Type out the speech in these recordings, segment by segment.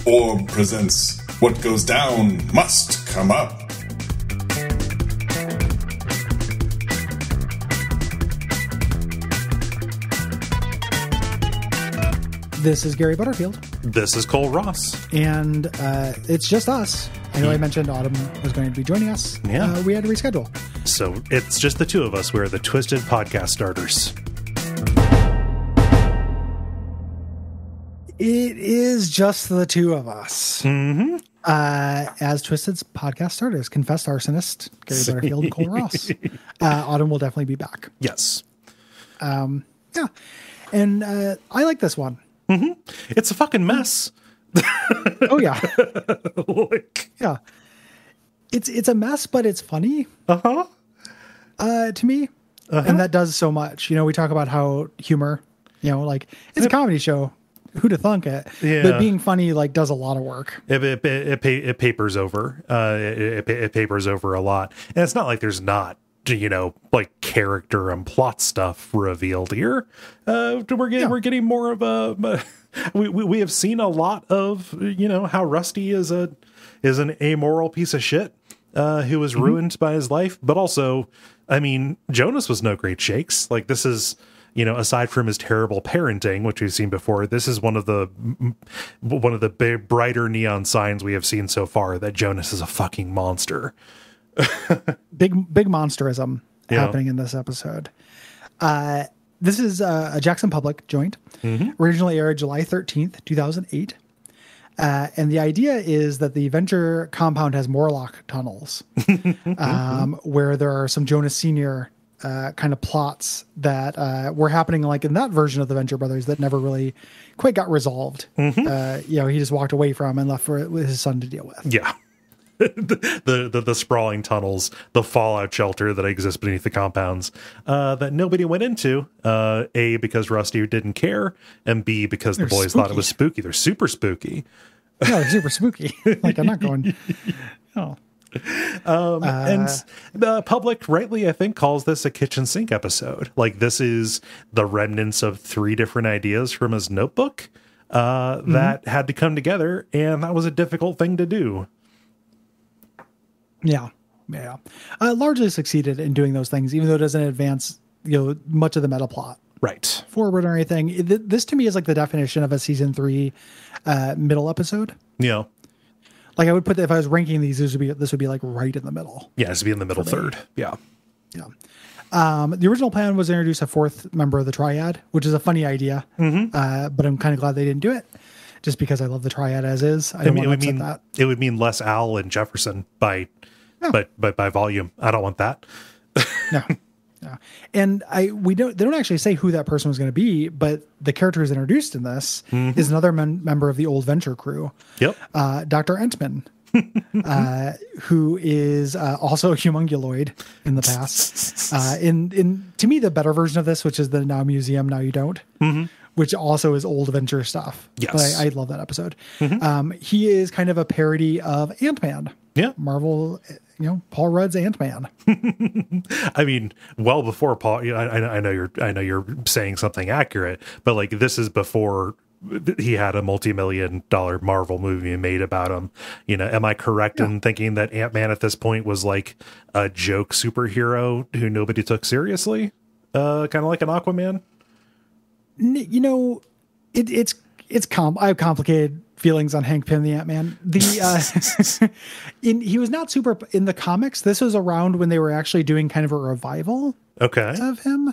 Orb presents What Goes Down Must Come Up. This is Gary Butterfield. This is Cole Ross. And it's just us. I know I mentioned Autumn was going to be joining us. Yeah. We had to reschedule. So it's just the two of us. We're the Twisted Podcast Starters. It is just the two of us. Mm-hmm. As Twisted's podcast starters, confessed arsonist, Gary Butterfield and Cole Ross. Autumn will definitely be back. Yes. Yeah. And I like this one. Mm-hmm. It's a fucking mess. Oh, yeah. Yeah. It's a mess, but it's funny. Uh-huh. To me. Uh-huh. And that does so much. You know, we talk about how humor, like, it's a comedy show. Who'd have thunk it? Yeah. But being funny, like, does a lot of work. It papers over. It papers over a lot. And it's not like there's not, like character and plot stuff revealed here. We're getting more of a. We have seen a lot of how Rusty is an amoral piece of shit who was ruined by his life, but also, I mean, Jonas was no great shakes. Like, this is. Aside from his terrible parenting, which we've seen before, this is one of the big, brighter neon signs we have seen so far that Jonas is a fucking monster. big monsterism happening in this episode. This is a Jackson Public joint, originally aired July 13th, 2008. And the idea is that the Venture compound has Morlock tunnels, where there are some Jonas Sr. Kind of plots that were happening like in that version of the Venture Brothers that never really quite got resolved. He just walked away from and left with his son to deal with. Yeah. the sprawling tunnels, the fallout shelter that exists beneath the compounds that nobody went into, A, because Rusty didn't care, and B, because the boys thought it was spooky. They're super spooky. Yeah, they're super spooky. Like, I'm not going... Oh. And the public rightly, I think, calls this a kitchen sink episode. Like, this is the remnants of 3 different ideas from his notebook that had to come together, and that was a difficult thing to do. Yeah. Largely succeeded in doing those things, even though it doesn't advance much of the meta plot right forward or anything. This to me is like the definition of a season 3 middle episode. Yeah. Like, I would put, if I was ranking these, this would be like right in the middle. Yeah, this would be in the middle third. Yeah. The original plan was to introduce a 4th member of the Triad, which is a funny idea. But I'm kind of glad they didn't do it, just because I love the Triad as is. I don't want to upset that. It would mean less Al and Jefferson by volume. I don't want that. No. And they don't actually say who that person was going to be, but the character who's introduced in this is another member of the old Venture crew. Yep. Dr. Entman, who is also a humunguloid in the past. In to me, the better version of this, which is the Now Museum, Now You Don't, which also is old Venture stuff. Yes. I love that episode. He is kind of a parody of Ant-Man. Yeah. Marvel, Paul Rudd's Ant-Man. I mean, well before Paul, I know you're saying something accurate, but like, this is before he had a multi-million-dollar Marvel movie made about him. Am I correct in thinking that Ant-Man at this point was like a joke superhero who nobody took seriously? Kind of like an Aquaman? I have complicated feelings on Hank Pym, the Ant-Man. He was not super in the comics. This was around when they were actually doing kind of a revival of him.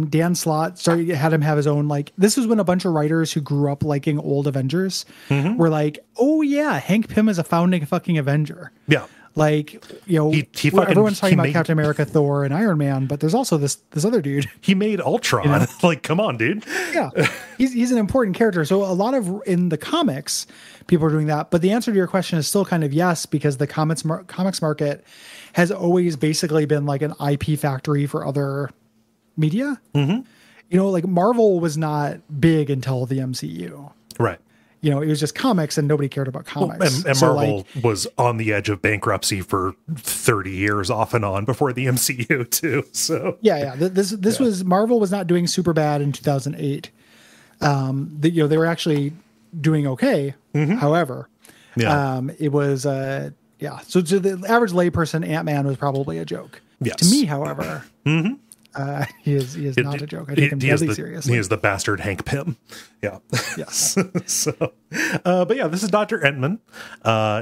Dan Slott had him have his own, like, this was when a bunch of writers who grew up liking old Avengers were like, oh yeah, Hank Pym is a founding fucking Avenger. Yeah. Like, everyone's talking about Captain America, Thor, and Iron Man, but there's also this other dude. He made Ultron. Like, come on, dude. Yeah, he's an important character. So a lot of in the comics, people are doing that. But the answer to your question is still kind of yes, because the comics market has always basically been like an IP factory for other media. Like Marvel was not big until the MCU. Right. It was just comics and nobody cared about comics. And Marvel was on the edge of bankruptcy for 30 years off and on before the MCU too. So this was, Marvel was not doing super bad in 2008. They were actually doing okay. However, it was So to the average layperson, Ant-Man was probably a joke. Yes. To me, however, he is not a joke. I take him deadly seriously. He is the bastard Hank Pym. Yeah. Yes. But yeah, this is Dr. Entman.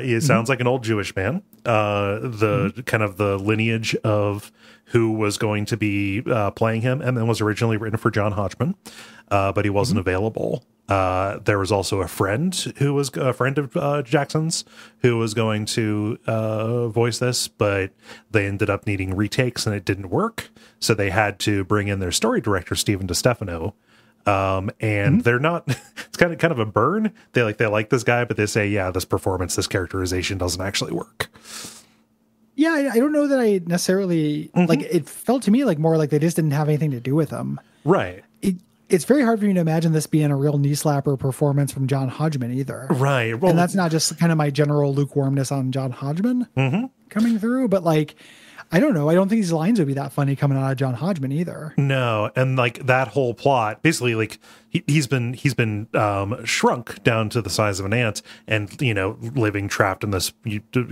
He sounds like an old Jewish man. The kind of the lineage of who was going to be playing him, and then was originally written for John Hodgman, but he wasn't available. There was also a friend who was a friend of Jackson's who was going to voice this, but they ended up needing retakes and it didn't work. So they had to bring in their story director, Stephen DiStefano. And they're not, it's kind of a burn. They like this guy, but they say, yeah, this performance, this characterization doesn't actually work. Yeah. I don't know that I necessarily like, it felt to me like more like they just didn't have anything to do with him. Right. It's very hard for me to imagine this being a real knee slapper performance from John Hodgman either. Right. Well, and that's not just kind of my general lukewarmness on John Hodgman coming through, but like, I don't know. I don't think these lines would be that funny coming out of John Hodgman either. No. And like that whole plot, basically like he's been shrunk down to the size of an ant and, living trapped in this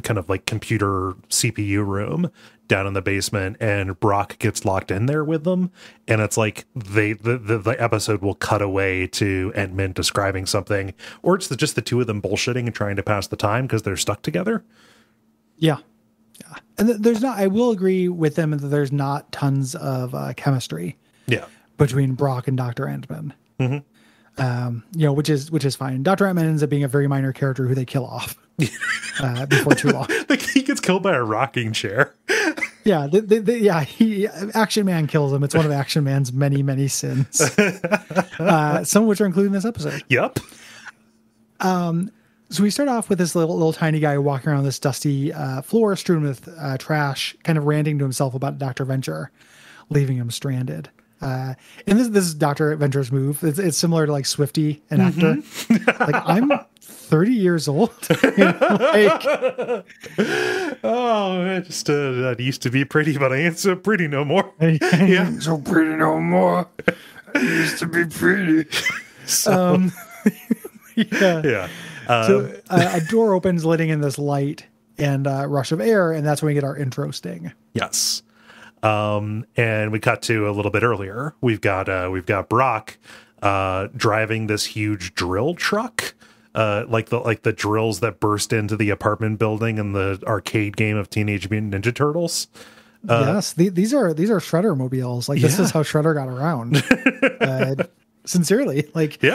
kind of like computer CPU room down in the basement, and Brock gets locked in there with them. And it's like the episode will cut away to Entman describing something, or it's just the two of them bullshitting and trying to pass the time because they're stuck together. Yeah. And there's not, I will agree with them that there's not tons of chemistry between Brock and Dr. Entman. Which is fine. Dr. Entman ends up being a very minor character who they kill off before too long. Like he gets killed by a rocking chair. Yeah. Action Man kills him. It's one of Action Man's many, many sins. Some of which are included in this episode. Yep. So we start off with this little tiny guy walking around this dusty floor strewn with trash, kind of ranting to himself about Dr. Venture, leaving him stranded. And this is Dr. Venture's move. It's similar to like Swifty, an actor. Like, I'm 30 years old. I used to be pretty, but I ain't so pretty no more. I ain't so pretty no more. I used to be pretty. So a door opens, letting in this light and rush of air, and that's when we get our intro sting. Yes. And we cut to a little bit earlier. We've got Brock driving this huge drill truck, like the drills that burst into the apartment building in the arcade game of Teenage Mutant Ninja Turtles. Yes, these are Shredder mobiles. Like, this is how Shredder got around. Sincerely, like, he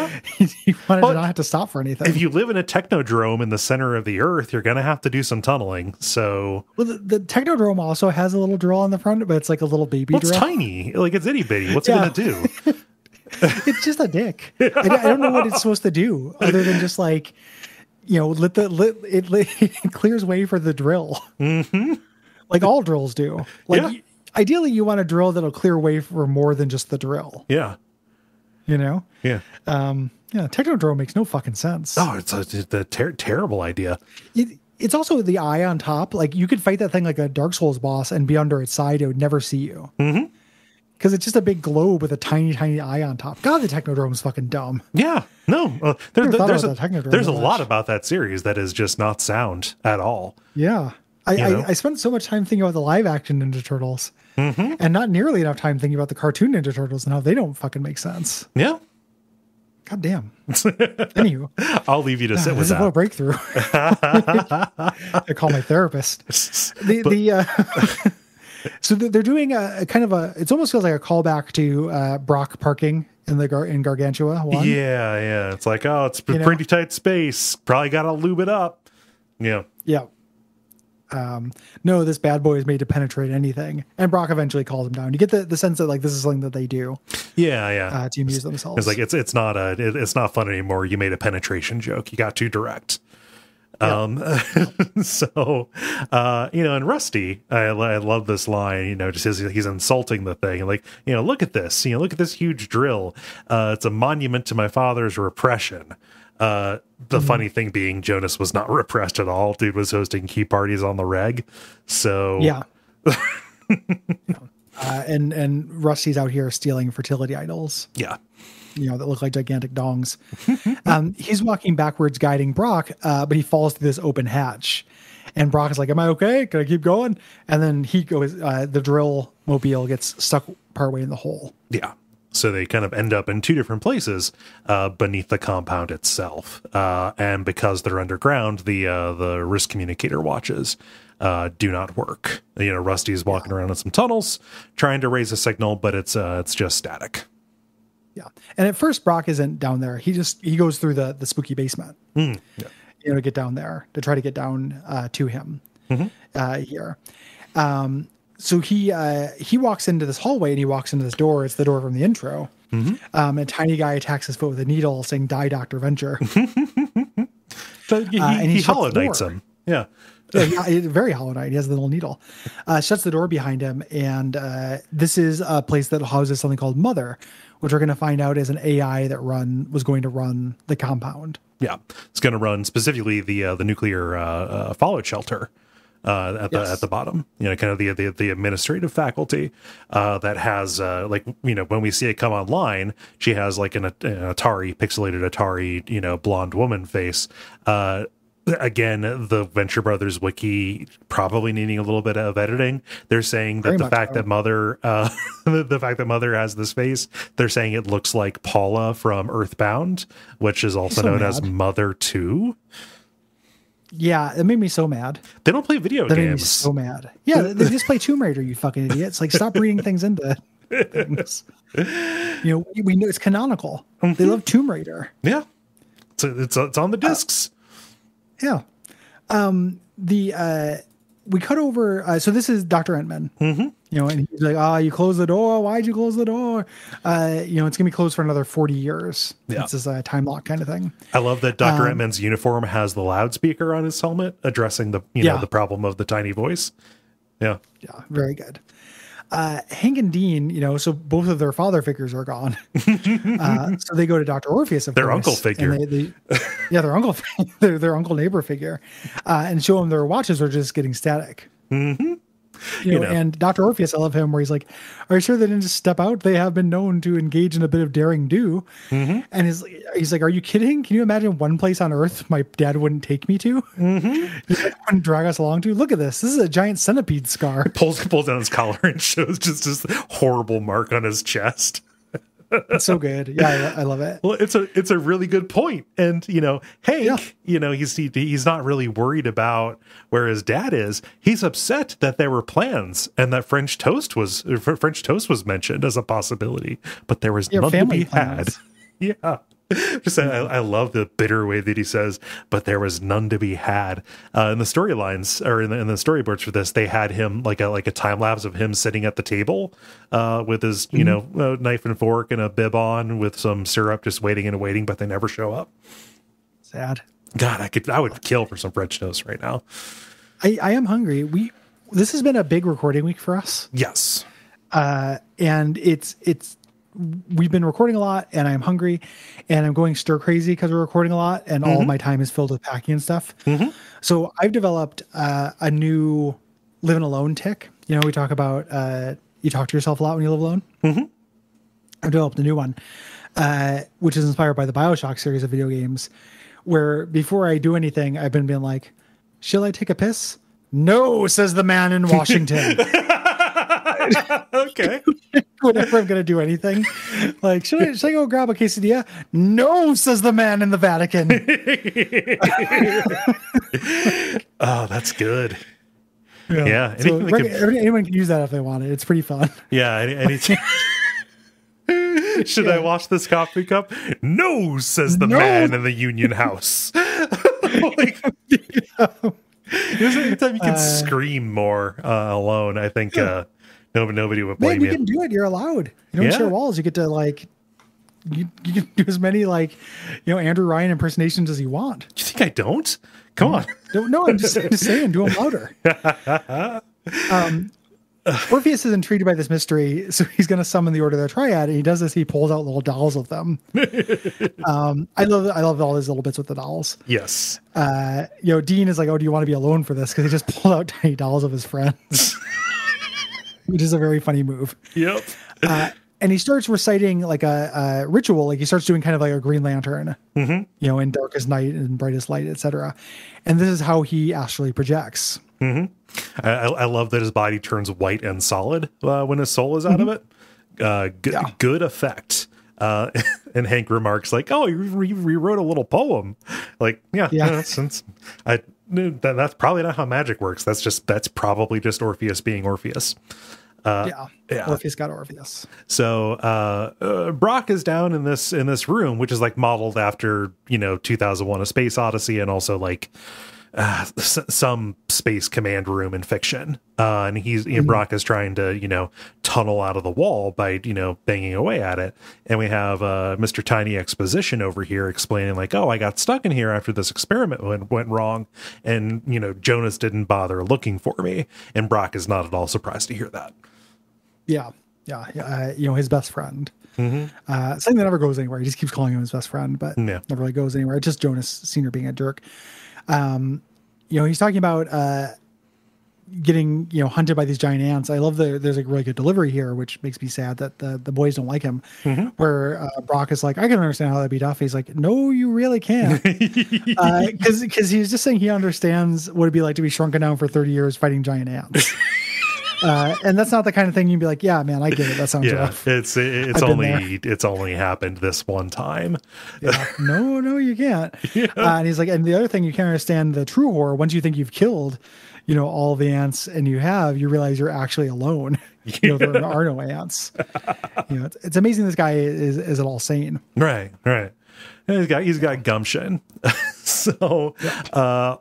wanted to not have to stop for anything. If you live in a technodrome in the center of the earth, you're going to have to do some tunneling. So, well, the technodrome also has a little drill on the front, but it's like a little baby drill. It's tiny, like it's itty bitty. What's it going to do? It's just a dick. I don't know what it's supposed to do other than just like, it clears way for the drill. Like all drills do. Like, ideally, you want a drill that'll clear way for more than just the drill. Yeah. Technodrome makes no fucking sense. Oh, it's a terrible idea. It's also the eye on top. Like, you could fight that thing like a Dark Souls boss and be under its side, it would never see you. Because it's just a big globe with a tiny, tiny eye on top. God, the Technodrome is fucking dumb. Yeah, no, there's a lot about that series that is just not sound at all. Yeah, I spent so much time thinking about the live action Ninja Turtles. And not nearly enough time thinking about the cartoon Ninja Turtles and how they don't fucking make sense. Yeah. God damn. Anywho. I'll leave you to sit with that. This is a breakthrough. I call my therapist. So they're doing a kind of it almost feels like a callback to Brock parking in Gargantua 1. Yeah. It's like, it's pretty tight space. Probably got to lube it up. Yeah. No, this bad boy is made to penetrate anything, and Brock eventually calls him down. You get the sense that like this is something that they do. To amuse themselves. It's like it's not fun anymore. You made a penetration joke. You got too direct. And Rusty, I love this line. Just as he's insulting the thing, like, look at this. Look at this huge drill. It's a monument to my father's repression. The funny thing being, Jonas was not repressed at all. Dude was hosting key parties on the reg. So And Rusty's out here stealing fertility idols. Yeah. That look like gigantic dongs. He's walking backwards, guiding Brock, but he falls through this open hatch. And Brock is like, am I okay? Can I keep going? And then he goes, the drill mobile gets stuck partway in the hole. Yeah. So they kind of end up in two different places beneath the compound itself. And because they're underground, the risk communicator watches do not work. Rusty's walking around in some tunnels trying to raise a signal, but it's just static. Yeah. And at first Brock isn't down there. He goes through the spooky basement. Yeah. To get down there, to try to get down to him here. So he walks into this hallway and he walks into this door. It's the door from the intro. A tiny guy attacks his foot with a needle saying, "Die, Dr. Venture." So he Hollow Knights him. Yeah. Very Hollow Knight. He has the little needle. Shuts the door behind him. And this is a place that houses something called Mother, which we're going to find out is an AI that was going to run the compound. Yeah, it's going to run specifically the nuclear fallout shelter at the bottom. Kind of the administrative faculty that has when we see it come online, she has like an pixelated Atari blonde woman face. Again, the Venture Brothers wiki probably needing a little bit of editing. They're saying that the fact that Mother has this face, they're saying it looks like Paula from Earthbound, which is also known as Mother 2. Yeah, it made me so mad. They don't play video games. Made me so mad. Yeah, they just play Tomb Raider, you fucking idiots. Like, stop reading things into things. We know it's canonical. They love Tomb Raider. Yeah. It's on the discs. Yeah. We cut over. So this is Dr. Entman, and he's like, you closed the door. Why'd you close the door? It's going to be closed for another 40 years. Yeah. It's this time lock kind of thing. I love that Dr. Entman's uniform has the loudspeaker on his helmet addressing the problem of the tiny voice. Yeah. Yeah. Very good. Hank and Dean, so both of their father figures are gone. So they go to Dr. Orpheus, their uncle figure. Their uncle, their uncle neighbor figure, and show them their watches are just getting static. And Dr. Orpheus, I love him where he's like, are you sure they didn't just step out? They have been known to engage in a bit of daring do. And he's like, are you kidding? Can you imagine one place on Earth my dad wouldn't take me to? He wouldn't drag us along to? Look at this. This is a giant centipede scar. Pulls down his collar and shows just this horrible mark on his chest. It's so good. Yeah, I love it. Well, it's a really good point. And Hank, he's not really worried about where his dad is. He's upset that there were plans and that French toast was mentioned as a possibility, but there was none to be had. Yeah. I love the bitter way that he says, but there was none to be had. In the storylines or in the storyboards for this, they had him like a time lapse of him sitting at the table with his knife and fork and a bib on with some syrup, just waiting, but they never show up. Sad. God, I would kill for some French toast right now. I am hungry. This has been a big recording week for us. Yes. And we've been recording a lot and I'm hungry and I'm going stir crazy because we're recording a lot and all my time is filled with packing and stuff. So I've developed a new living alone tick. We talk about, you talk to yourself a lot when you live alone. I've developed a new one, which is inspired by the BioShock series of video games, where before I do anything, I've been like, shall I take a piss? No, says the man in Washington. Okay. Whenever I'm going to do anything, like, should I go grab a quesadilla? No, says the man in the Vatican. Oh, that's good. Yeah. Anyone can use that if they want it. It's pretty fun. Yeah. Anything. Should I wash this coffee cup? No, says the man in the Union House. Anytime you can scream more alone, I think nobody would blame you. You can do it. You're allowed. You don't share walls. You get to you can do as many Andrew Ryan impersonations as you want. Do you think I don't? Come on. No, I'm just saying, do them louder. Orpheus is intrigued by this mystery, so he's going to summon the Order of the Triad, and he does this. He pulls out little dolls of them. I love all these little bits with the dolls. Yes. Dean is like, oh, do you want to be alone for this? Because he just pulled out tiny dolls of his friends. which is a very funny move. Yep. And he starts reciting like a ritual, like he starts doing kind of like a Green Lantern, you know, in darkest night and brightest light, etc. And this is how he astrally projects. I love that his body turns white and solid when his soul is out of it. Good effect. And Hank remarks like, "Oh, you rewrote a little poem." Like, that's probably not how magic works. That's probably just Orpheus being Orpheus. Orpheus got Orpheus. So Brock is down in this room, which is like modeled after 2001: A Space Odyssey, and also like some space command room in fiction. And Brock is trying to tunnel out of the wall by banging away at it. And we have Mr. Tiny Exposition over here explaining like, "Oh, I got stuck in here after this experiment went wrong, and Jonas didn't bother looking for me." And Brock is not at all surprised to hear that. Yeah. His best friend. Something that never goes anywhere. He just keeps calling him his best friend, but never really goes anywhere. It's just Jonas Sr. being a jerk. He's talking about getting hunted by these giant ants. I love there's a really good delivery here, which makes me sad that the boys don't like him. Where Brock is like, "I can understand how that'd be tough." He's like, "No, you really can't," because he's just saying he understands what it'd be like to be shrunken down for 30 years fighting giant ants. And that's not the kind of thing you'd be like, "Yeah, man, I get it. That sounds rough." It's only happened this one time. No, you can't. And he's like, and the other thing you can't understand the true horror. Once you think you've killed, all the ants, and you realize you're actually alone. There are no ants. It's amazing this guy is at all sane. Right. And he's got gumption. So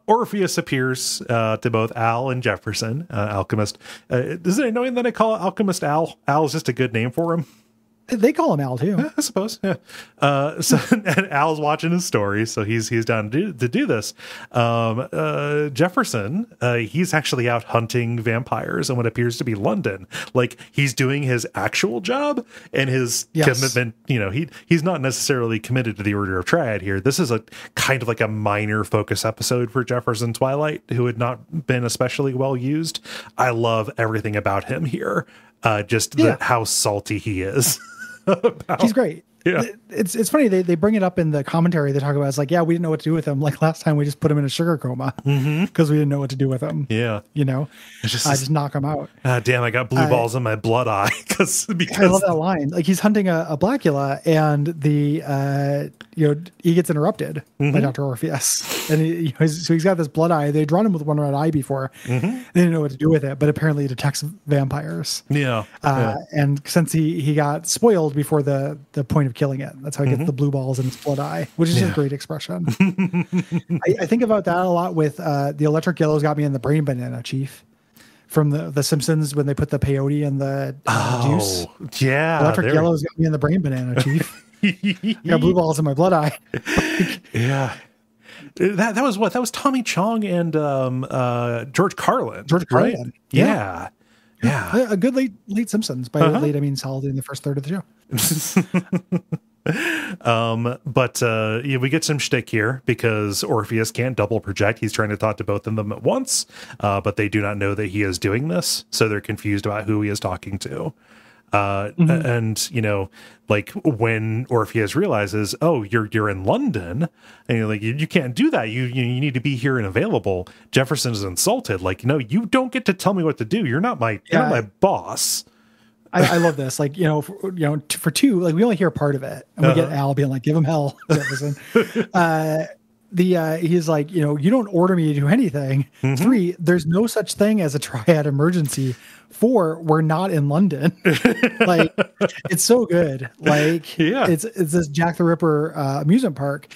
Orpheus appears to both Al and Jefferson, Alchemist. Is it annoying that I call Alchemist Al? Al is just a good name for him. They call him Al too, I suppose. Yeah. And Al's watching his story, so he's down to do this. Jefferson, he's actually out hunting vampires in what appears to be London. Like he's doing his actual job, and his commitment. He's not necessarily committed to the Order of Triad here. This is a kind of like a minor focus episode for Jefferson Twilight, who had not been especially well used. I love everything about him here. How salty he is. He's great. Yeah. It's funny. They bring it up in the commentary. They talk about it's like, we didn't know what to do with him. Like last time we just put him in a sugar coma because we didn't know what to do with him. Yeah. Just knock him out. Damn, I got blue balls in my blood eye because I love that line. Like he's hunting a Blackula, and he gets interrupted by Dr. Orpheus, and he's got this blood eye. They'd drawn him with one red eye before. They didn't know what to do with it, but apparently it detects vampires. And since he got spoiled before the point of killing it, that's how he gets the blue balls in his blood eye, which is just a great expression. I think about that a lot with the electric yellow's got me in the brain banana, Chief, from the Simpsons when they put the peyote in the juice. Yeah, electric yellow's got me in the brain banana, Chief. Got blue balls in my blood eye. That was Tommy Chong and George Carlin. Right? Yeah. A good late Simpsons. By late I mean solid in the first third of the show. But we get some shtick here because Orpheus can't double project. He's trying to talk to both of them at once, but they do not know that he is doing this, so they're confused about who he is talking to. And like when Orpheus realizes, "Oh, you're in London," and you're like, you can't do that. You need to be here and available. Jefferson is insulted. Like, no, you don't get to tell me what to do. You're not my boss. I love this. Like, for two, like we only hear part of it, and we get Al being like, "Give him hell, Jefferson." He's like, you don't order me to do anything. 3, there's no such thing as a triad emergency. 4, we're not in London. Like, it's so good. Like, it's this Jack the Ripper amusement park.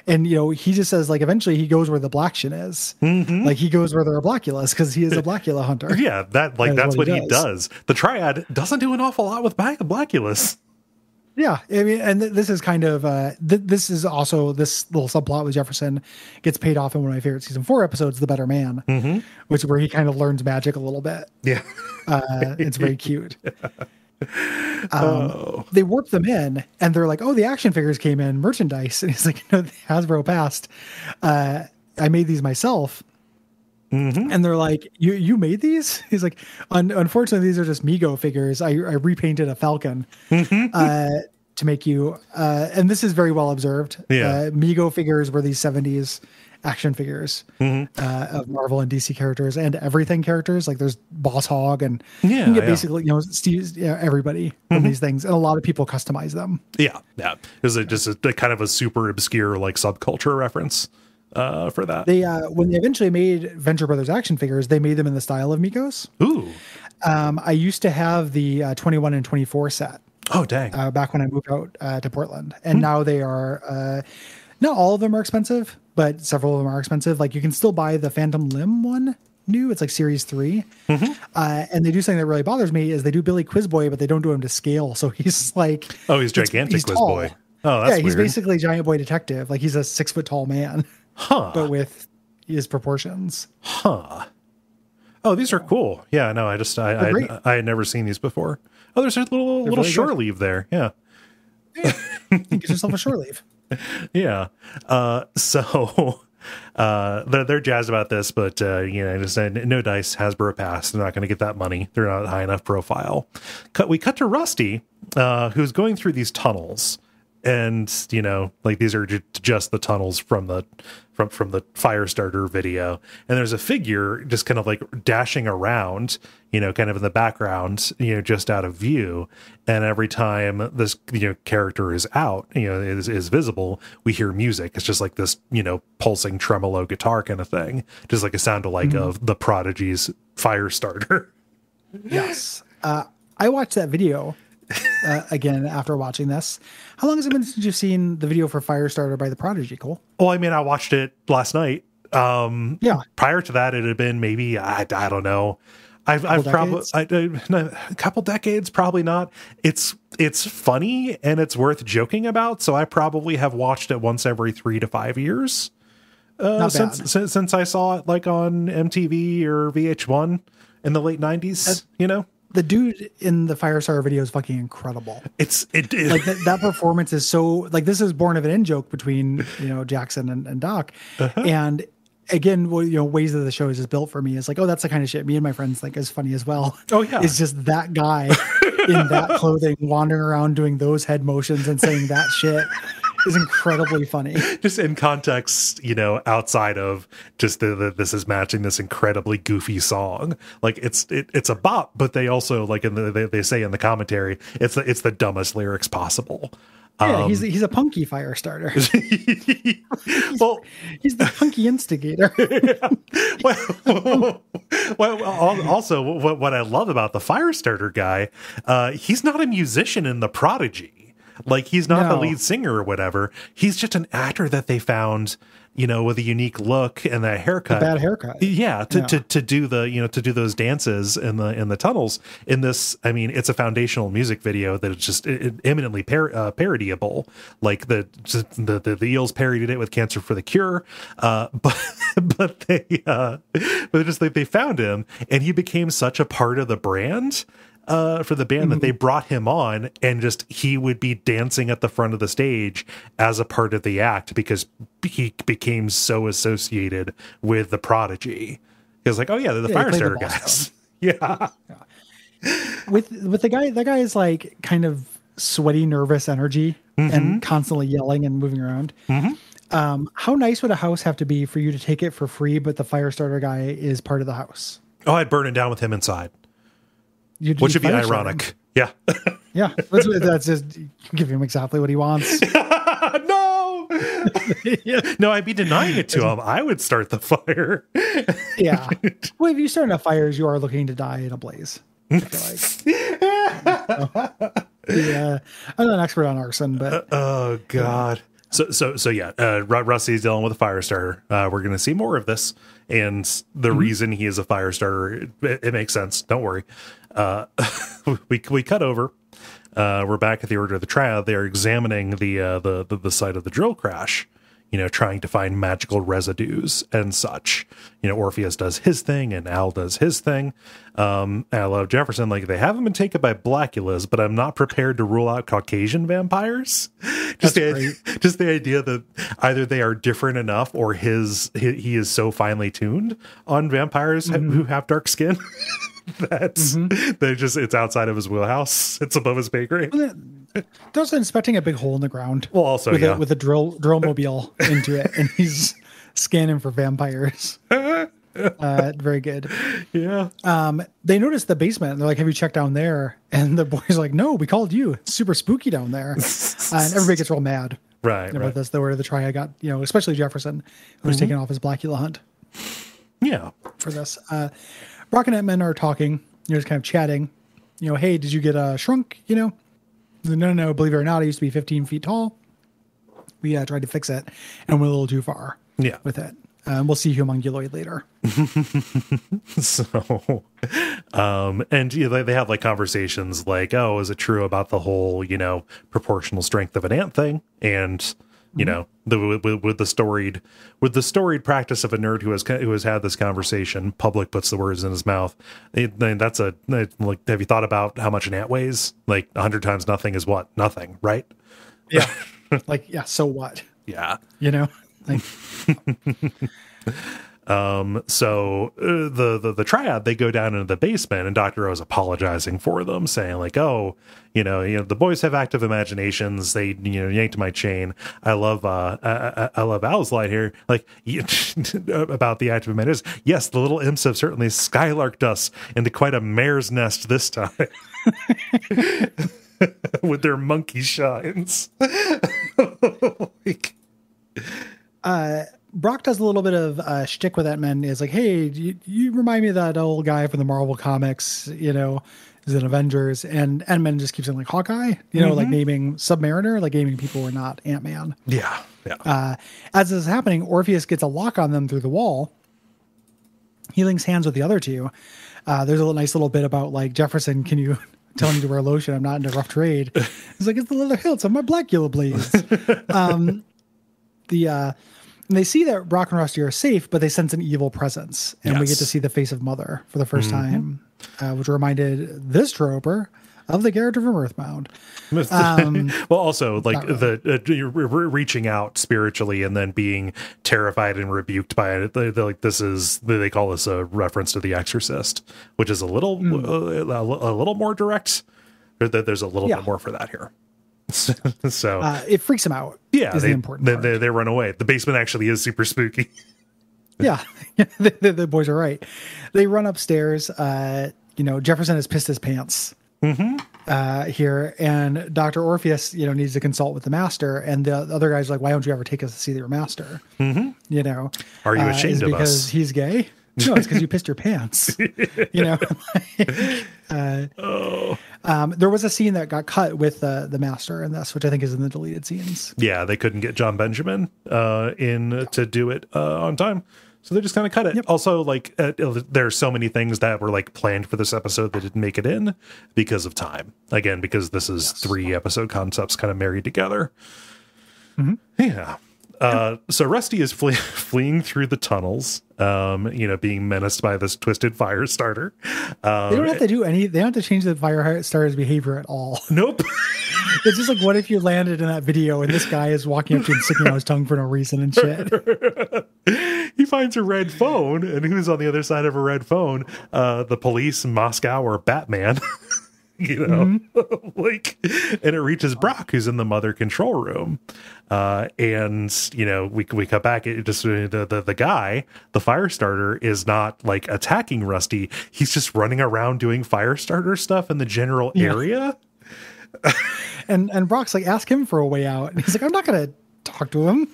And, he just says, like, eventually he goes where the Blackshin is. Like, he goes where there are Blackulas because he is a Blackula hunter. Yeah, that's what he does. The Triad doesn't do an awful lot with Blackulas. Yeah, I mean, and this is kind of this is also this little subplot with Jefferson gets paid off in one of my favorite season 4 episodes, The Better Man, which is where he kind of learns magic a little bit. Yeah, it's very cute. They warp them in, and they're like, "Oh, the action figures came in, merchandise," and he's like, "No, Hasbro passed. I made these myself." And they're like, you made these? He's like, unfortunately, these are just Mego figures. I repainted a falcon to make you. And this is very well observed. Yeah. Mego figures were these 70s action figures of Marvel and DC characters and everything characters. Like there's Boss Hog and you can get basically, Steve, everybody from these things. And a lot of people customize them. Yeah. Yeah. Is it just a kind of a super obscure like subculture reference? For that, they when they eventually made Venture Brothers action figures, they made them in the style of Migos. Ooh, I used to have the 21 and 24 set. Oh, dang! Back when I moved out to Portland, and now they are not all of them are expensive, but several of them are expensive. Like you can still buy the Phantom Limb one new. It's like Series 3, and they do something that really bothers me is they do Billy Quizboy, but they don't do him to scale. So he's like, he's gigantic he's Quizboy. Oh, that's he's weird. Basically Giant Boy Detective. Like he's a 6 foot tall man. But with his proportions. Oh, these are cool. Yeah, no, I had never seen these before. Oh, there's a little shore leave there. Yeah. Get yourself a shore leave. Yeah. So they're jazzed about this, but just no dice, Hasbro pass. They're not going to get that money. They're not high enough profile. We cut to Rusty, who's going through these tunnels. And like these are just the tunnels from the Firestarter video, and there's a figure just kind of like dashing around, kind of in the background, just out of view. And every time this character is out, is visible, we hear music. It's just like this pulsing tremolo guitar kind of thing, just like a sound alike of the Prodigy's Firestarter. Yes, I watched that video. Again, after watching this, how long has it been since you've seen the video for Firestarter by the Prodigy, Cole? Well, I mean, I watched it last night. Prior to that, it had been maybe I don't know. I've probably a couple decades, probably not. It's funny and it's worth joking about. So I probably have watched it once every 3 to 5 years since I saw it like on MTV or VH1 in the late 90s. The dude in the Firestarter video is fucking incredible. It like that performance is so like this is born of an in joke between Jackson and Doc, and again, ways that the show is just built for me is like, oh, that's the kind of shit me and my friends think is funny as well. Oh yeah, it's just that guy in that clothing wandering around doing those head motions and saying that shit. Is incredibly funny. Just in context, outside of just this is matching this incredibly goofy song. Like it's a bop, but they also like they say in the commentary, it's the dumbest lyrics possible. Yeah, he's a punky Firestarter. He's the punky instigator. Also, what I love about the Firestarter guy, he's not a musician in the Prodigy. Like he's not the lead singer or whatever. He's just an actor that they found, with a unique look and that haircut, bad haircut. Yeah, to do the to do those dances in the tunnels. In this, I mean, it's a foundational music video that is just eminently parodyable. Like the Eels parodied it with "Cancer for the Cure," but they found him and he became such a part of the brand. For the band that they brought him on, and just he would be dancing at the front of the stage as a part of the act because he became so associated with the Prodigy. He was like, oh yeah, they're the Firestarter guys. Yeah. With the guy, that guy is like kind of sweaty, nervous energy and constantly yelling and moving around. How nice would a house have to be for you to take it for free, but the Firestarter guy is part of the house? Oh, I'd burn it down with him inside. Which would be ironic. Yeah. Yeah. That's just give him exactly what he wants. No. No, I'd be denying it to him. I would start the fire. Yeah. Well, if you start enough fires, you are looking to die in a blaze. I feel like. Yeah. I'm not an expert on arson, but oh God. So yeah, Rusty's dealing with a Firestarter. We're going to see more of this, and the reason he is a Firestarter, it makes sense. Don't worry. We cut over. We're back at the Order of the Triad. They're examining the site of the drill crash. trying to find magical residues and such. Orpheus does his thing and Al does his thing. And I love Jefferson. Like, they haven't been taken by Blackulas, but I'm not prepared to rule out Caucasian vampires. Just the idea that either they are different enough or he is so finely tuned on vampires who have dark skin. It's outside of his wheelhouse. It's above his pay grade. They're also inspecting a big hole in the ground. Well, also, with a drill mobile into it, and he's scanning for vampires. Very good. Yeah. They noticed the basement. They're like, "Have you checked down there?" And the boys are like, "No, we called you. It's super spooky down there." And everybody gets real mad. Right. About this. Where the Triad got, especially Jefferson, who was taking off his Blackula hunt. Yeah. For this, Brock and Ant-Man are talking. Just kind of chatting. Hey, did you get shrunk? No. Believe it or not, I used to be 15 feet tall. We tried to fix it, and went a little too far. Yeah. With it. We'll see Humunguloid later. So, and they have like conversations like, "Oh, is it true about the whole, proportional strength of an ant thing?" And with the storied practice of a nerd who has had this conversation, public puts the words in his mouth. Like, have you thought about how much an ant weighs? Like 100 times nothing is what? Nothing, right? Yeah. So what? Yeah. Like, so the Triad, they go down into the basement, and Dr. O's apologizing for them, saying like, "Oh, the boys have active imaginations. They yanked my chain. I love Al's line here, like about the active imagination. Yes, the little imps have certainly skylarked us into quite a mare's nest this time." With their monkey shines. Brock does a little bit of shtick with Ant-Man. Is like, "Hey, you remind me of that old guy from the Marvel comics, is in Avengers." And Ant-Man just keeps saying like Hawkeye, like naming Submariner, like naming people who are not Ant-Man. Yeah. As this is happening, Orpheus gets a lock on them through the wall. He links hands with the other two. There's a nice little bit about like, "Jefferson, can you tell me to wear lotion? I'm not in a rough trade." He's like, "It's the leather hilts on my Blackula blades." They see that Brock and Rusty are safe, but they sense an evil presence, and we get to see the face of Mother for the first time, which reminded this troper of the character from Earthbound. Well, also like really. Reaching out spiritually and then being terrified and rebuked by it. They call this a reference to The Exorcist, which is a little more direct. There's a little bit more for that here. So it freaks them out. Yeah, the important part. They run away. The basement actually is super spooky. Yeah, the boys are right. They run upstairs. Jefferson has pissed his pants here, and Dr. Orpheus, needs to consult with the master. And the other guy's like, "Why don't you ever take us to see your master?" Are you ashamed of us? Because he's gay? No, it's because you pissed your pants. There was a scene that got cut with the master in this, which I think is in the deleted scenes. Yeah, they couldn't get John Benjamin to do it on time, so they just kind of cut it. Yep. Also, like there are so many things that were like planned for this episode that didn't make it in because of time. Again, because this is 3 episode concepts kind of married together. Yeah. So Rusty is fleeing through the tunnels, being menaced by this twisted fire starter. They don't have to do they don't have to change the fire starter's behavior at all. Nope. It's just like, what if you landed in that video and this guy is walking up to you and sticking out his tongue for no reason and shit. He finds a red phone, and who's on the other side of a red phone? The police, Moscow, or Batman. And it reaches Brock, who's in the mother control room. We cut back. It just the guy, the fire starter, is not like attacking Rusty. He's just running around doing fire starter stuff in the general area. And Brock's like, ask him for a way out. And he's like, I'm not going to talk to him.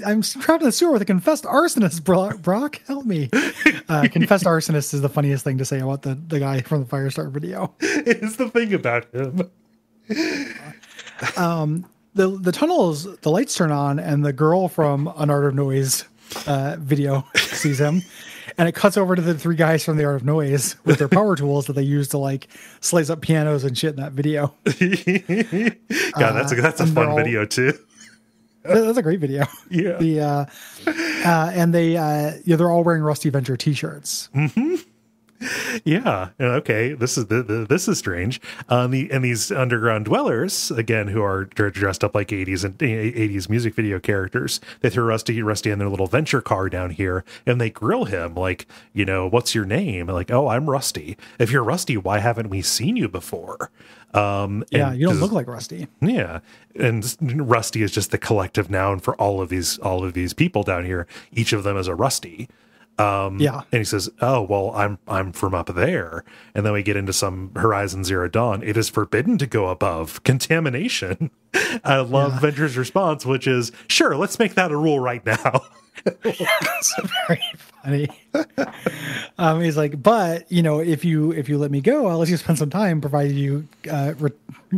I'm trapped in the sewer with a confessed arsonist. Brock, help me. Confessed arsonist is the funniest thing to say about the guy from the Firestar video. It's the thing about him. The tunnels, the lights turn on, and the girl from An Art of Noise video sees him. And it cuts over to the 3 guys from the Art of Noise with their power tools that they use to like slice up pianos and shit in that video. God, that's a fun video too. That's a great video. Yeah. And they're all wearing Rusty Venture t-shirts. Yeah. Okay. This is strange. And these underground dwellers, again, who are dressed up like 80s music video characters, they throw Rusty in their little venture car down here, and they grill him like, what's your name? Like, oh, I'm Rusty. If you're Rusty, why haven't we seen you before? You don't look like Rusty. Yeah. And Rusty is just the collective noun for all of these people down here. Each of them is a Rusty. And he says, oh, well, I'm from up there. And then we get into some Horizon Zero Dawn. It is forbidden to go above contamination. I love Venture's response, which is, sure, let's make that a rule right now. It's very funny. He's like, but if you let me go, I'll let you spend some time, provided you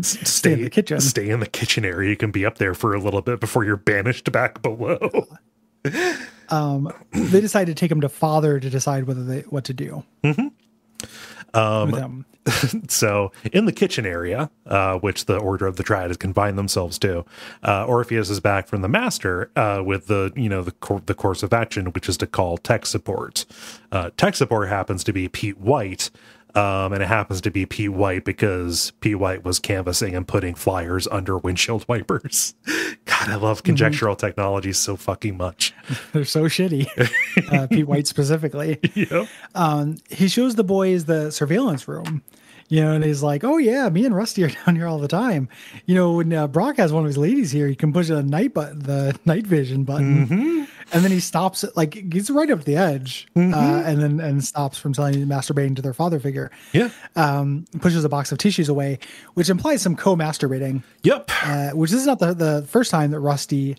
stay in the kitchen. Stay in the kitchen area. You can be up there for a little bit before you're banished back below. They decided to take him to Father to decide what to do. With him. So in the kitchen area, which the Order of the Triad has confined themselves to, Orpheus is back from the Master with the course of action, which is to call tech support. Tech support happens to be Pete White. And it happens to be Pete White because Pete White was canvassing and putting flyers under windshield wipers. God, I love conjectural technology so fucking much. They're so shitty. Pete White specifically. Yep. He shows the boys the surveillance room. And he's like, oh, yeah, me and Rusty are down here all the time. When Brock has one of his ladies here, you can push the night vision button. And then he stops it, like, gets right up to the edge and stops from masturbating to their father figure. Yeah. Pushes a box of tissues away, which implies some co-masturbating. Yep. Which is not the first time that Rusty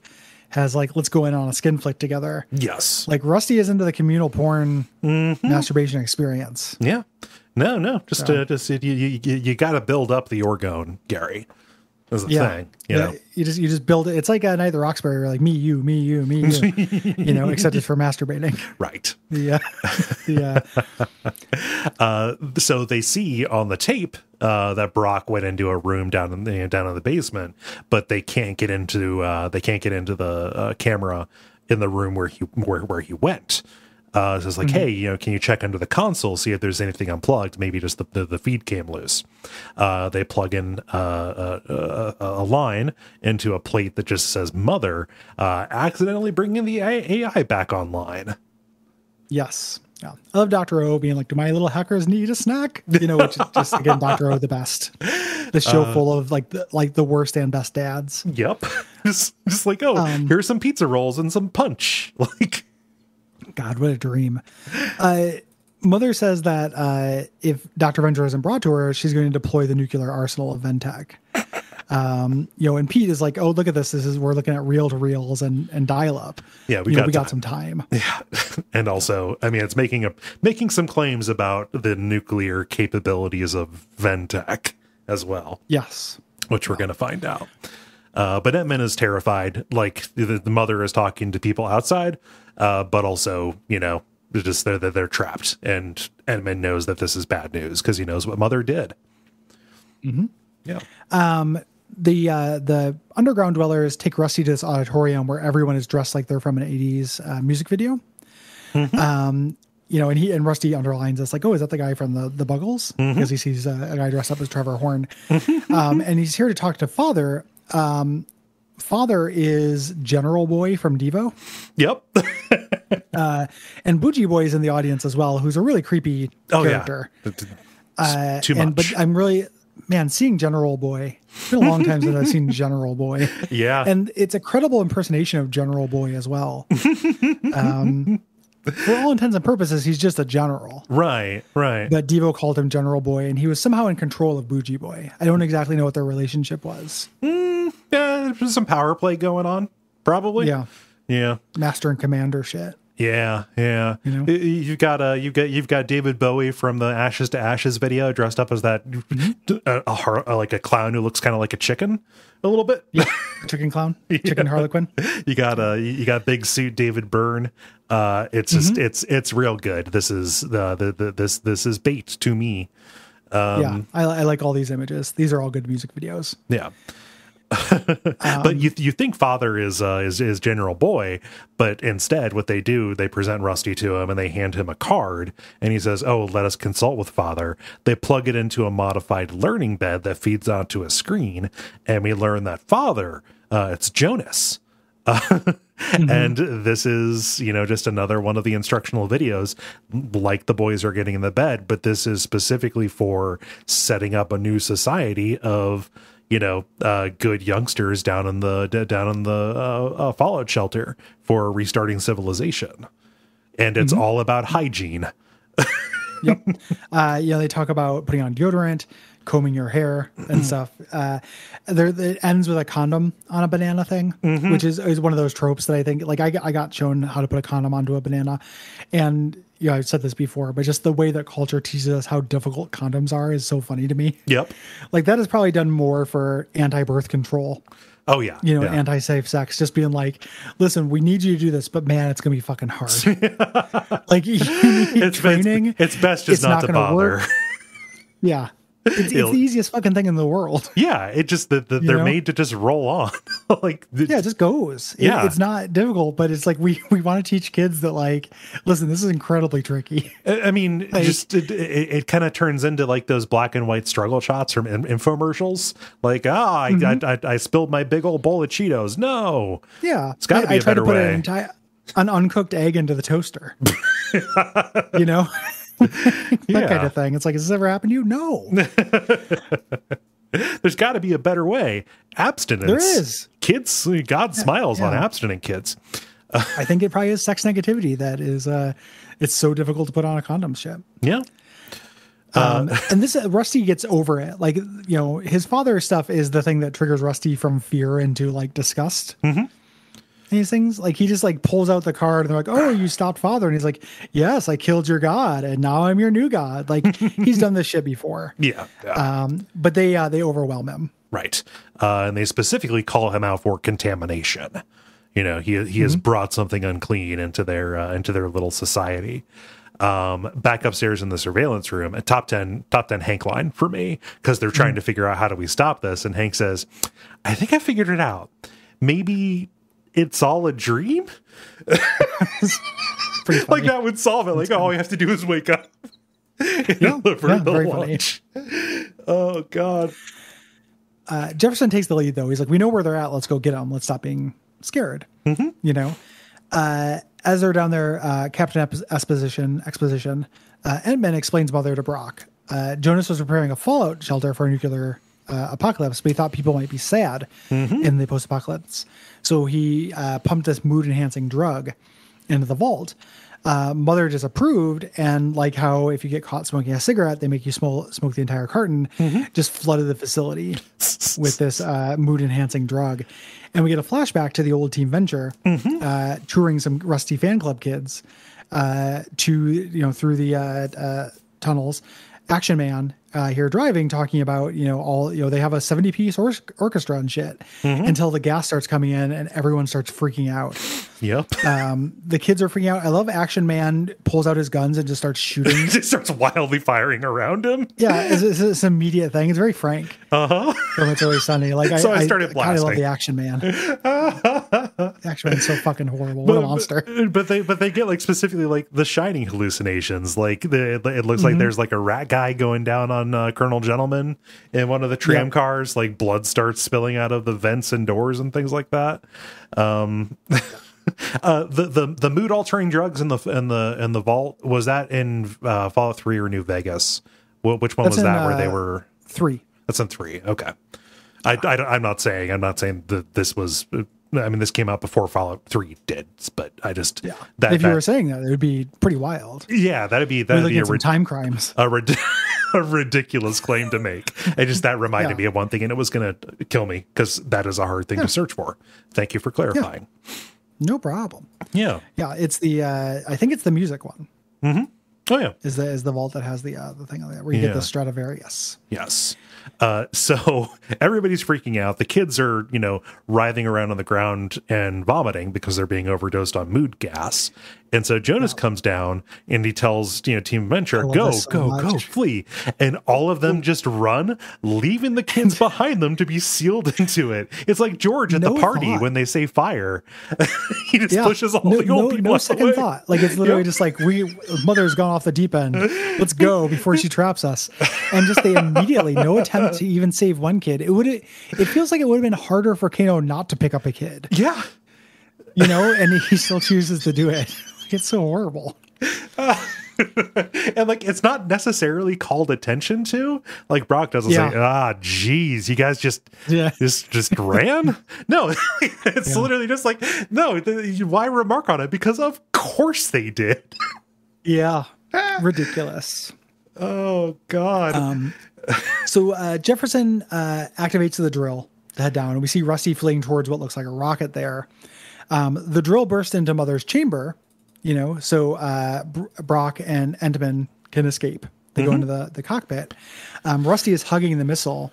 has, like, let's go in on a skin flick together. Yes. Like, Rusty is into the communal porn masturbation experience. Yeah. No, just you got to build up the orgone, Gary. That's the thing. You just build it. It's like a Night at the Roxbury, where like me, you, except it's for masturbating. Right. Yeah. So they see on the tape that Brock went into a room down in the basement, but they can't get into the camera in the room where he went. So it's like, hey, can you check under the console, see if there's anything unplugged? Maybe just the feed came loose. They plug in a line into a plate that just says mother, accidentally bringing the AI back online. Yes. Yeah. I love Dr. O being like, do my little hackers need a snack? Which is just, again, Dr. O, the best. The show full of like the worst and best dads. Yep. just like, here's some pizza rolls and some punch. Like, God, what a dream. Mother says that if Dr. Venture isn't brought to her, she's going to deploy the nuclear arsenal of Ventec. And Pete is like, oh, look at this. We're looking at reel-to-reels and dial-up. Yeah, we got some time. Yeah. And also, I mean, it's making some claims about the nuclear capabilities of Ventec as well. Yes. Which we're going to find out. But Edmund is terrified. Like the mother is talking to people outside, but also, they're trapped. And Edmund knows that this is bad news because he knows what mother did. Mm-hmm. Yeah. The underground dwellers take Rusty to this auditorium where everyone is dressed like they're from an 80s music video. Mm-hmm. And Rusty underlines this, like, oh, is that the guy from the Buggles? Mm-hmm. Because he sees a guy dressed up as Trevor Horn. And he's here to talk to Father. Father is General Boy from Devo. Yep. And Bougie Boy is in the audience as well, who's a really creepy character. Yeah. Too much. But I'm really, seeing General Boy. It's been a long time since I've seen General Boy. Yeah. And it's a credible impersonation of General Boy as well. For all intents and purposes, he's just a general. Right. But Devo called him General Boy, and he was somehow in control of Bougie Boy. I don't exactly know what their relationship was. Yeah, there's some power play going on, probably. Yeah. Master and commander shit. Yeah. You've got David Bowie from the Ashes to Ashes video dressed up as that like a clown who looks kind of like a chicken a little bit. Yeah, chicken clown, chicken Harlequin. You got big suit David Byrne. It's just it's real good. This is this is bait to me. I like all these images. These are all good music videos. Yeah. But you think Father is General Boy, but instead what they do, they present Rusty to him and they hand him a card, and he says, "Oh, let us consult with Father." They plug it into a modified learning bed that feeds onto a screen, and we learn that Father, it's Jonas. And this is, just another one of the instructional videos like the boys are getting in the bed, but this is specifically for setting up a new society of, good youngsters down in the fallout shelter for restarting civilization. And it's all about hygiene. Yep. They talk about putting on deodorant, combing your hair and stuff. It ends with a condom on a banana thing, which is one of those tropes that I think, like, I got shown how to put a condom onto a banana, and I've said this before, but just the way that culture teaches us how difficult condoms are is so funny to me. Yep. Like, that is probably done more for anti-birth control. Oh yeah. Anti-safe sex, just being like, listen, we need you to do this, but man, it's going to be fucking hard. Like, you need training. It's best just not to bother. Work. Yeah. It's the easiest fucking thing in the world. Yeah, it just they're made to just roll on. Like, it just goes. It's not difficult, but it's like we want to teach kids that, like, listen, this is incredibly tricky. I mean, like, it kind of turns into like those black and white struggle shots from infomercials. Like, I spilled my big old bowl of Cheetos. No, it's got to be a better way. I tried to put an uncooked egg into the toaster. That kind of thing. It's like, has this ever happened to you? No. There's got to be a better way. Abstinence. There is. Kids, God smiles on abstinent kids. I think it probably is sex negativity that is, it's so difficult to put on a condom shit. Yeah. And this, Rusty gets over it. Like, his father's stuff is the thing that triggers Rusty from fear into, like, disgust. These things, like, he just, like, pulls out the card and they're like, "Oh, you stopped Father," and he's like, "Yes, I killed your god and now I'm your new god." Like, he's done this shit before. Yeah. But they overwhelm him, right? And they specifically call him out for contamination. He has brought something unclean into their little society. Back upstairs in the surveillance room, a top 10 Hank line for me, because they're trying to figure out, how do we stop this? And Hank says, "I think I figured it out. Maybe it's all a dream." Like, that would solve it. Like, all we have to do is wake up and deliver the lunch. Oh God. Jefferson takes the lead though. He's like, "We know where they're at. Let's go get them. Let's stop being scared." As they're down there, Captain Exposition, Entman explains Mother to Brock. Jonas was preparing a fallout shelter for a nuclear apocalypse, but he thought people might be sad in the post-apocalypse. So he pumped this mood-enhancing drug into the vault. Mother disapproved, and like how if you get caught smoking a cigarette, they make you smoke the entire carton, just flooded the facility with this mood-enhancing drug. And we get a flashback to the old Team Venture touring some Rusty fan club kids through the tunnels. Action Man here driving, talking about, they have a 70-piece orchestra and shit until the gas starts coming in and everyone starts freaking out. Yep. The kids are freaking out. I love Action Man pulls out his guns and just starts shooting. Just starts wildly firing around him. Yeah, it's this immediate thing. It's very frank. From It's Always Sunny. Like, so I started blasting. I love the Action Man. The Action Man's so fucking horrible. What a monster. But they get, like, specifically, like, the Shining hallucinations. Like, it looks like there's, like, a rat guy going down on Colonel Gentleman in one of the tram cars. Like, blood starts spilling out of the vents and doors and things like that. The mood altering drugs in the vault, was that in Fallout 3 or New Vegas? Which one was that where they were 3? That's in 3. Okay. I'm not saying that this was, I mean, this came out before Fallout 3 did, but I just if you were saying that, it would be pretty wild. Yeah, that'd be some time crimes. A ridiculous claim to make. And just that reminded me of one thing, and it was going to kill me because that is a hard thing to search for. Thank you for clarifying. No problem. Yeah. Yeah, it's the I think it's the music one. Oh yeah, is the vault that has the thing on there where you get the Stradivarius. Yes. So everybody's freaking out. The kids are, writhing around on the ground and vomiting because they're being overdosed on mood gas. And so Jonas comes down and he tells, Team Venture, go, flee. And all of them just run, leaving the kids behind them to be sealed into it. It's like George at the party when they say fire. He just pushes all the old people No second away. thought. Like, it's literally just like, mother's gone off the deep end. Let's go before she traps us. And just they immediately, no attempt to even save one kid. It feels like it would have been harder for Kano not to pick up a kid. Yeah. And he still chooses to do it. It's so horrible. And like, it's not necessarily called attention to. Like, Brock doesn't say, geez, you guys just ran. No, it's literally just like, no, why remark on it? Because of course they did. Yeah. Ridiculous. Oh God. So Jefferson activates the drill to head down, and we see Rusty fleeing towards what looks like a rocket there. The drill burst into Mother's chamber, so Brock and Entman can escape. They go into the cockpit. Rusty is hugging the missile,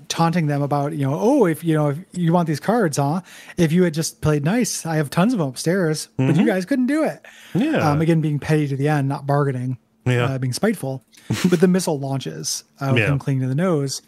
taunting them about, if you want these cards, huh? If you had just played nice, I have tons of them upstairs, but you guys couldn't do it. Yeah. Again, being petty to the end, not bargaining, being spiteful. But the missile launches with him clinging to the nose.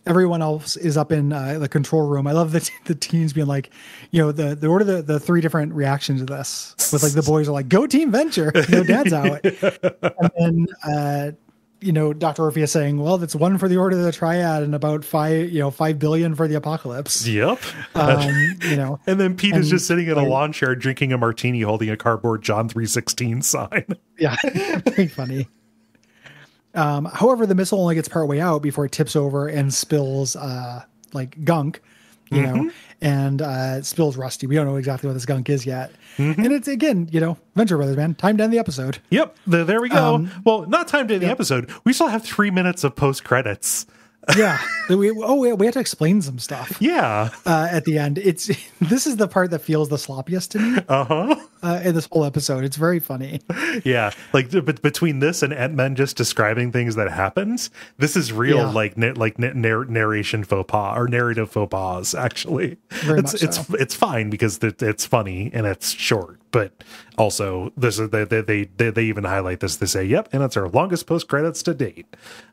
Everyone else is up in the control room. I love the teens being like, the order the three different reactions to this. With like the boys are like, "Go Team Venture!" Dad's out, and then Dr. Orpheus saying, "Well, that's one for the Order of the Triad and about 5 billion for the Apocalypse." Yep. And then Pete is just sitting in a lawn chair drinking a martini, holding a cardboard John 3:16 sign. Yeah, very funny. However, the missile only gets part way out before it tips over and spills gunk, and spills Rusty. We don't know exactly what this gunk is yet. And it's, again, Venture Brothers, man. Time to end the episode. Yep. There we go. Well, not time to end the episode. We still have 3 minutes of post-credits. Yeah. We have to explain some stuff. Yeah. At the end. This is the part that feels the sloppiest to me. In this whole episode. It's very funny. Yeah. Like, but between this and Ant-Man just describing things that happened, this is real, narration faux pas, or narrative faux pas, actually. It's fine because it's funny and it's short, but also this is they even highlight this. They say, "Yep," and it's our longest post credits to date.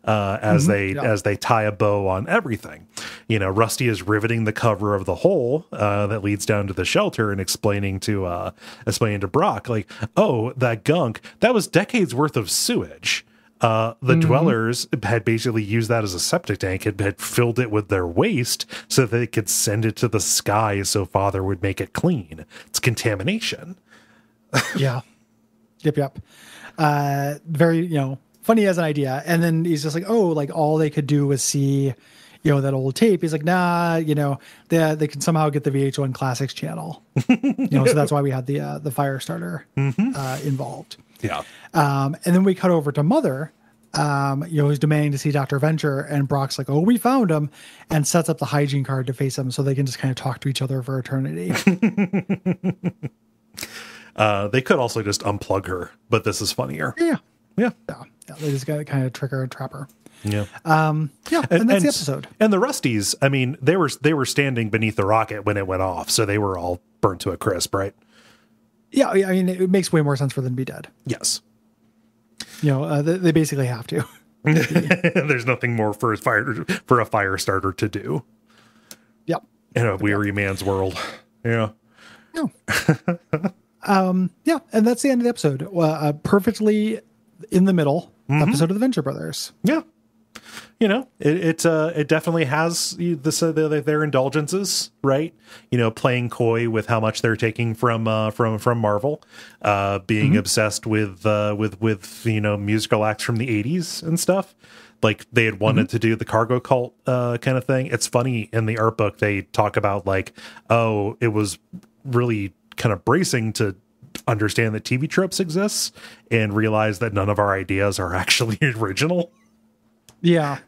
As they tie a bow on everything. Rusty is riveting the cover of the hole that leads down to the shelter and explaining to Brock, like, "Oh, that gunk, that was decades worth of sewage." The dwellers had basically used that as a septic tank, had filled it with their waste so that they could send it to the sky so Father would make it clean. It's contamination. Yeah. Yep. Very, funny as an idea. And then he's just like, all they could do was see, that old tape. He's like, nah, they can somehow get the VH1 Classics channel. So that's why we had the fire starter involved. Yeah. And then we cut over to Mother, who's demanding to see Dr. Venture, and Brock's like, "Oh, we found him," and sets up the hygiene card to face him so they can just kind of talk to each other for eternity. They could also just unplug her, but this is funnier. Yeah. Yeah. They just got to kind of trick her and trap her. Yeah. And that's the episode. And the Rusties, I mean, they were standing beneath the rocket when it went off, so they were all burnt to a crisp, right? Yeah, I mean, it makes way more sense for them to be dead. Yes. They basically have to. There's nothing more for a fire starter to do. Yep. In a weary man's world. Yeah. No. And that's the end of the episode. Perfectly in the middle episode of the Venture Brothers. Yeah. It definitely has their indulgences, right? Playing coy with how much they're taking from Marvel, being obsessed with musical acts from the 80s and stuff. Like, they had wanted to do the cargo cult kind of thing. It's funny, in the art book they talk about, like, oh, it was really kind of bracing to understand that TV tropes exists and realize that none of our ideas are actually original. Yeah.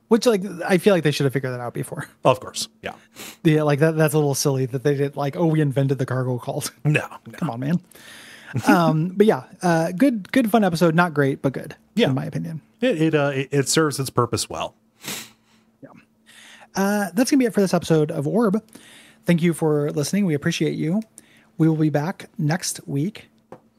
Which, like, I feel like they should have figured that out before. Of course. Yeah. Yeah. Like that's a little silly that they did, like, oh, we invented the cargo cult. No. Come on, man. But yeah, good fun episode. Not great, but good. Yeah. In my opinion. It serves its purpose well. Yeah. That's going to be it for this episode of Orb. Thank you for listening. We appreciate you. We will be back next week.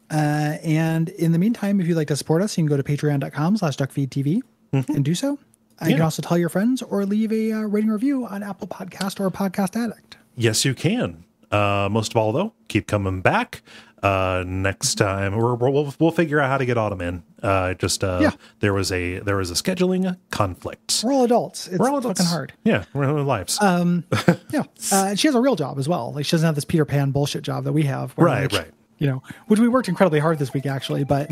And in the meantime, if you'd like to support us, you can go to patreon.com/Duckfeed.tv and do so. You can also tell your friends or leave a rating review on Apple Podcast or Podcast Addict. Yes, you can. Most of all, though, keep coming back. Next time we'll figure out how to get Autumn in. There was a scheduling conflict. We're all adults. It's fucking hard. Yeah, we're in lives. And she has a real job as well. Like, she doesn't have this Peter Pan bullshit job that we have. Right. You know, which we worked incredibly hard this week, actually, but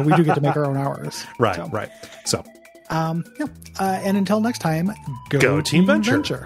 we do get to make our own hours. Right. So, and until next time, go Team Venture.